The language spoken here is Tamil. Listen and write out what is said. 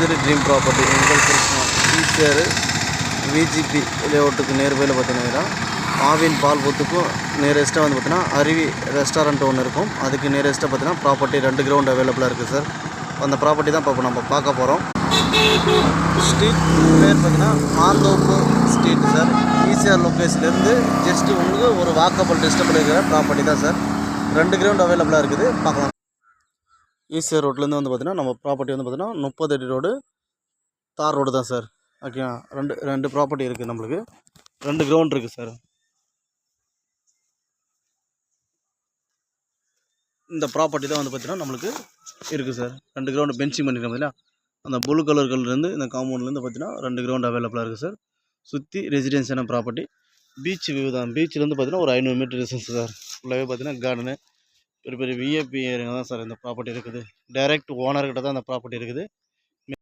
ஸ்ரீதரி ட்ரீம் ப்ராப்பர்ட்டி எங்கள் கிருஷ்ணா ஈசிஆர் விஜிபி லேஅவுட்டுக்கு நியர்பையில் பார்த்தீங்கன்னா ஆவின் பால் பூத்துக்கும் நியரஸ்ட்டாக வந்து பார்த்தீங்கன்னா அருவி ரெஸ்டாரண்ட் ஒன்று இருக்கும். அதுக்கு நியரஸ்ட்டாக பார்த்தீங்கன்னா ப்ராப்பர்ட்டி 2 கிரவுண்ட் அவைலபிளாக இருக்குது சார். அந்த ப்ராப்பர்ட்டி தான் இப்போ நம்ம பார்க்க போகிறோம். ஸ்ட்ரீட் பேர் பார்த்தீங்கன்னா மாந்தோப்பு ஸ்ட்ரீட் சார். ஈசிஆர் லொக்கேஷன்லேருந்து ஜஸ்ட்டு உங்களுக்கு ஒரு வாக்கபிள் டிஸ்டபிள் இருக்கிற ப்ராப்பர்ட்டி தான் சார். 2 கிரவுண்ட் அவைலபிளாக இருக்குது, பார்க்கலாம். ஈசிஆர் ரோட்லேருந்து வந்து பார்த்தீங்கன்னா நம்ம ப்ராப்பர்ட்டி வந்து பார்த்தீங்கன்னா 30 அடி ரோடு, தார் ரோடு தான் சார். ஓகே, ரெண்டு ப்ராப்பர்ட்டி இருக்குது நம்மளுக்கு. 2 கிரவுண்ட் இருக்குது சார். இந்த ப்ராப்பர்ட்டி தான் வந்து பார்த்தீங்கன்னா நம்மளுக்கு இருக்குது சார். 2 கிரவுண்டு பென்சிங் பண்ணியிருக்கோம் இல்லையா, அந்த ப்ளூ கலர்கள்லேருந்து இந்த காம்பவுண்ட்லேருந்து பார்த்தீங்கன்னா 2 கிரவுண்ட் அவைலபிளாக இருக்குது சார். சுற்றி ரெசிடென்சியான ப்ராப்பர்ட்டி. பீச் வியூ தான். பீச்சிலேருந்து பார்த்தீங்கன்னா ஒரு 500 மீட்டர் டிஸ்டன்ஸ் சார். ஃபுல்லாகவே பார்த்தீங்கன்னா கார்டனு, பெரிய பெரிய விஐபி ஏரியா தான் சார் இந்த ப்ராப்பர்ட்டி இருக்குது. டைரக்ட் ஓனர்கிட்ட தான் அந்த ப்ராப்பர்ட்டி இருக்குது.